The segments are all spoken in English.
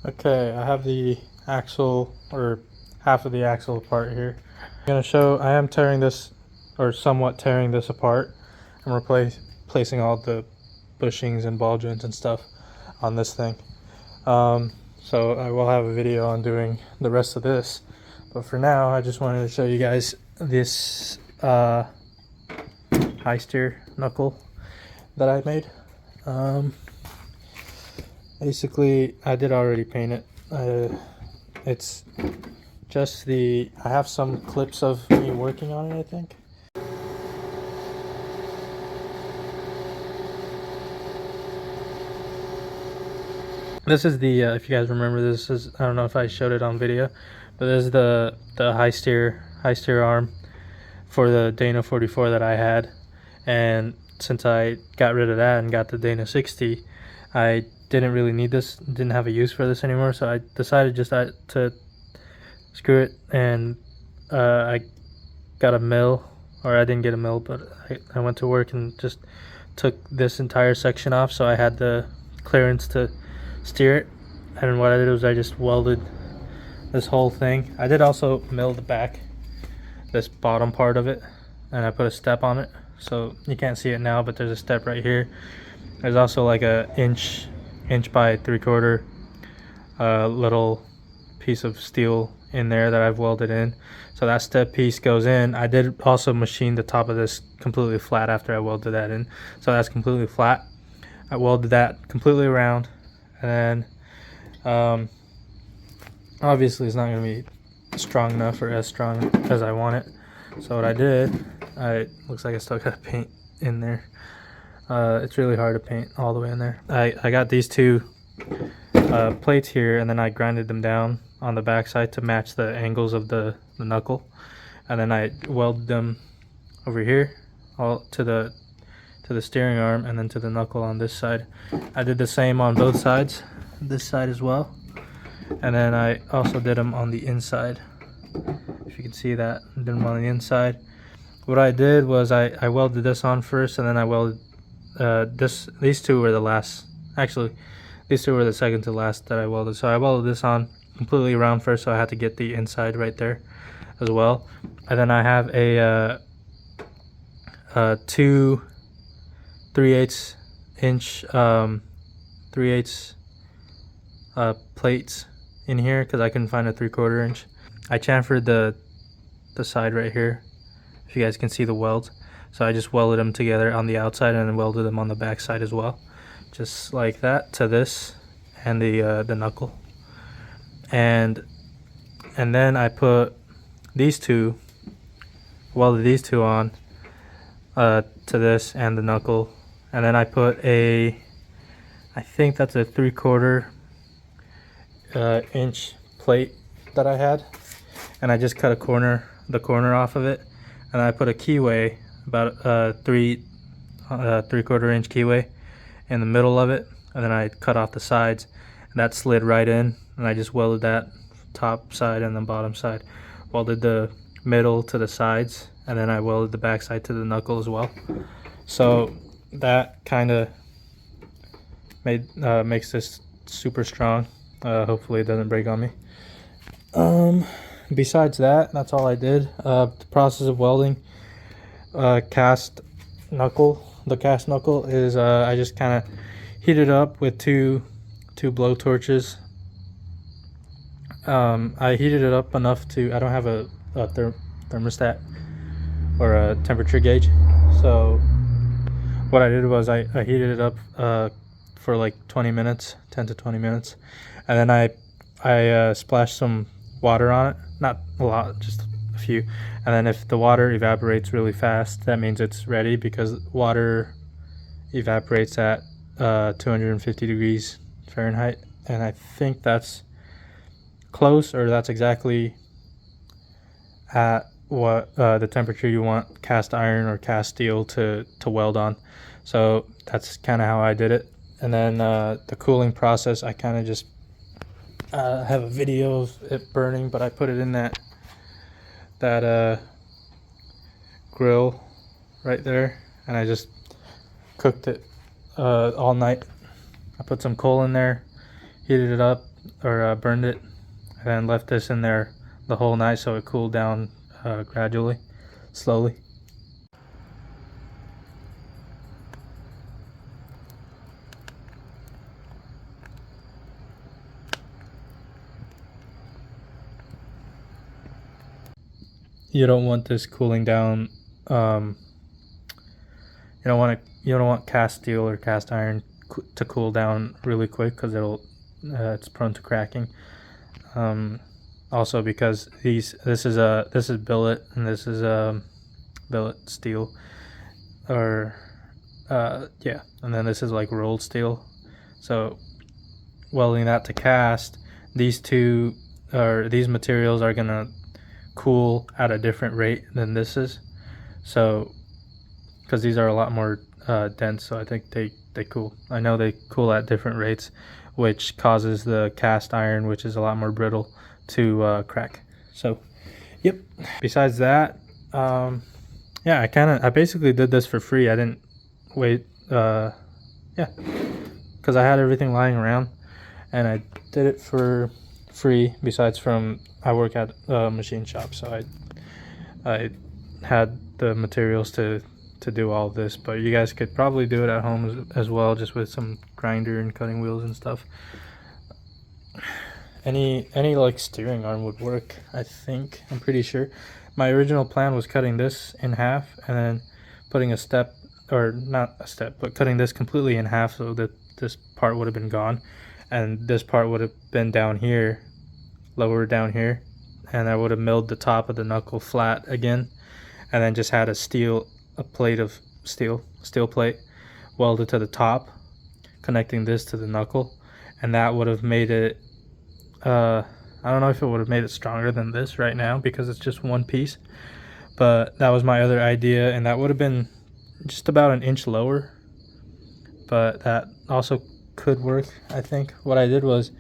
Okay, I have the axle, or half of the axle apart here. I'm going to show, I am tearing this, or somewhat tearing this apart. I'm replacing all the bushings and ball joints and stuff on this thing. So I will have a video on doing the rest of this. But for now, I just wanted to show you guys this high steer knuckle that I made. Basically, I did already paint it. It's just I have some clips of me working on it, I think. This is the, if you guys remember, this is, I don't know if I showed it on video, but this is the high steer arm for the Dana 44 that I had. And since I got rid of that and got the Dana 60, I didn't really need this, didn't have a use for this anymore, so I decided just to screw it, and I got a mill, or I didn't get a mill, but I went to work and just took this entire section off so I had the clearance to steer it. And what I did was I just welded this whole thing. I did also mill the back, this bottom part of it, and I put a step on it, so you can't see it now, but there's a step right here. There's also like a inch by 3/4 little piece of steel in there that I've welded in, so that step piece goes in. I did also machine the top of this completely flat after I welded that in, so that's completely flat. I welded that completely around, and then obviously it's not going to be strong enough or as strong as I want it. So what I did, looks like I still got paint in there. It's really hard to paint all the way in there. I got these two plates here, and then I grinded them down on the backside to match the angles of the knuckle, and then I welded them over here all to the steering arm, and then to the knuckle on this side. I did the same on both sides, this side as well, and then I also did them on the inside. If you can see that, I did them on the inside. What I did was I welded this on first, and then I welded these two were the last. Actually, these two were the second to last that I welded. So I welded this on completely around first, so I had to get the inside right there as well. And then I have two 3/8 inch 3/8 plates in here because I couldn't find a 3/4 inch. I chamfered the side right here, if you guys can see the welds. So I just welded them together on the outside and then welded them on the back side as well, just like that, to this and the knuckle. And then I put these two, welded these two on to this and the knuckle. And then I put I think that's a 3/4 inch plate that I had, and I just cut the corner off of it, and I put a keyway, about a 3/4 inch keyway in the middle of it, and then I cut off the sides, and that slid right in, and I just welded that top side and the bottom side, welded the middle to the sides, and then I welded the back side to the knuckle as well. So that kind of makes this super strong. Hopefully it doesn't break on me. Besides that, that's all I did. The process of welding cast knuckle. The cast knuckle is I just kind of heat it up with two blow torches. I heated it up enough to, I don't have a thermostat or a temperature gauge, so what I did was I heated it up for like 20 minutes, 10 to 20 minutes, and then I splashed some water on it, not a lot, just a few. And then if the water evaporates really fast, that means it's ready, because water evaporates at 250 degrees Fahrenheit, and I think that's close, or that's exactly at what the temperature you want cast iron or cast steel to weld on. So that's kind of how I did it. And then the cooling process, I kind of just have a video of it burning, but I put it in that grill right there, and I just cooked it all night. I put some coal in there, heated it up, or burned it, and then left this in there the whole night so it cooled down gradually, slowly. You don't want this cooling down. You don't want cast steel or cast iron to cool down really quick, because it's prone to cracking. Also because this is billet, and this is billet steel, or yeah, and then this is like rolled steel. So welding that to cast, these materials are gonna cool at a different rate than this is. So because these are a lot more dense, so I think they cool. I know they cool at different rates, which causes the cast iron, which is a lot more brittle, to crack. So yep. Besides that, yeah, I basically did this for free. I didn't wait, yeah, because I had everything lying around, and I did it for free. Besides I work at a machine shop, so I had the materials to do all this, but you guys could probably do it at home as well, just with some grinder and cutting wheels and stuff. Any like steering arm would work, I think. I'm pretty sure. My original plan was cutting this in half and then putting a step, or not a step, but cutting this completely in half so that this part would have been gone, and this part would have been down here, lower down here, and I would have milled the top of the knuckle flat again, and then just had a plate of steel plate welded to the top, connecting this to the knuckle, and that would have made it, I don't know if it would have made it stronger than this right now because it's just one piece, but that was my other idea, and that would have been just about an inch lower, but that also could work. I think what I did was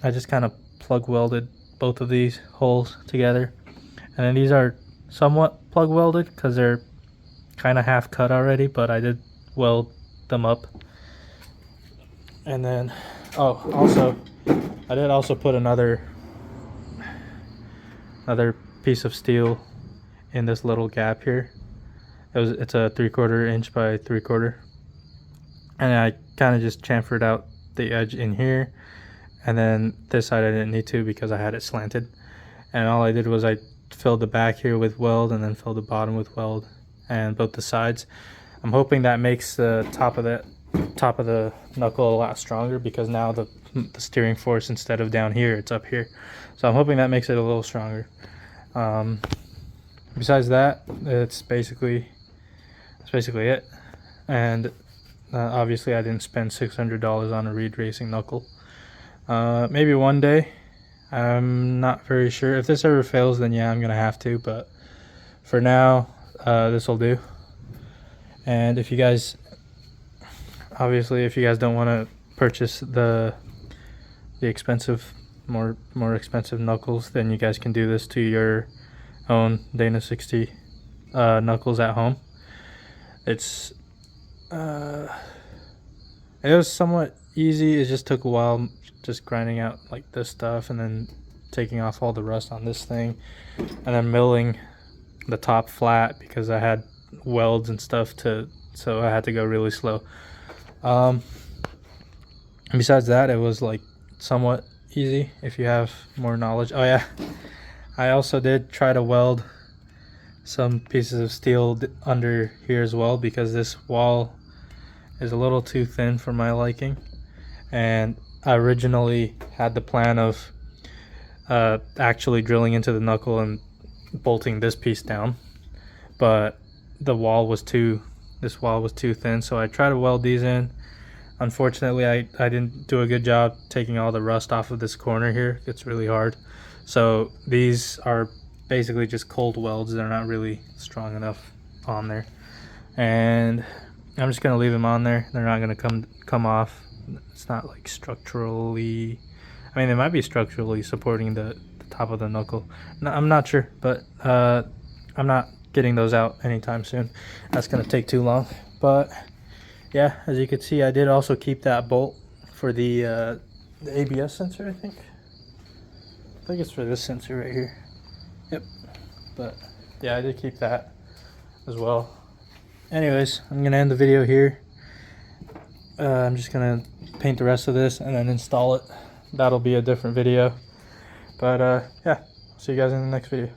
I just kind of plug welded both of these holes together, and then these are somewhat plug welded because they're kind of half cut already, but I did weld them up. And then also I did also put another piece of steel in this little gap here. It's a 3/4 inch by 3/4, and I kind of just chamfered out the edge in here, and then this side I didn't need to because I had it slanted, and all I did was I filled the back here with weld and then filled the bottom with weld, and both the sides. I'm hoping that makes the top of the knuckle a lot stronger, because now the steering force, instead of down here, it's up here. So I'm hoping that makes it a little stronger. Besides that, it's basically it. And obviously I didn't spend $600 on a Reed Racing knuckle. Maybe one day. I'm not very sure. If this ever fails, then yeah, I'm gonna have to, but for now, this will do. And if you guys don't want to purchase the expensive, more expensive knuckles, then you guys can do this to your own Dana 60 knuckles at home. It was somewhat easy. It just took a while, just grinding out like this stuff and then taking off all the rust on this thing, and then milling the top flat because I had welds and stuff so I had to go really slow. Besides that, it was like somewhat easy if you have more knowledge. Oh yeah, I also did try to weld some pieces of steel under here as well, because this wall is a little too thin for my liking, and I originally had the plan of actually drilling into the knuckle and bolting this piece down, but this wall was too thin, so I tried to weld these in. Unfortunately, I didn't do a good job taking all the rust off of this corner here. It's really hard. So these are basically just cold welds. They're not really strong enough on there, and I'm just gonna leave them on there. They're not gonna come off. It's not like structurally, I mean, they might be structurally supporting the top of the knuckle. No, I'm not sure, but I'm not getting those out anytime soon. That's gonna take too long. But yeah, as you can see, I did also keep that bolt for the the ABS sensor, I think. I think it's for this sensor right here. Yep. But yeah, I did keep that as well. Anyways, I'm gonna end the video here. I'm just gonna paint the rest of this and then install it. That'll be a different video. But yeah, see you guys in the next video.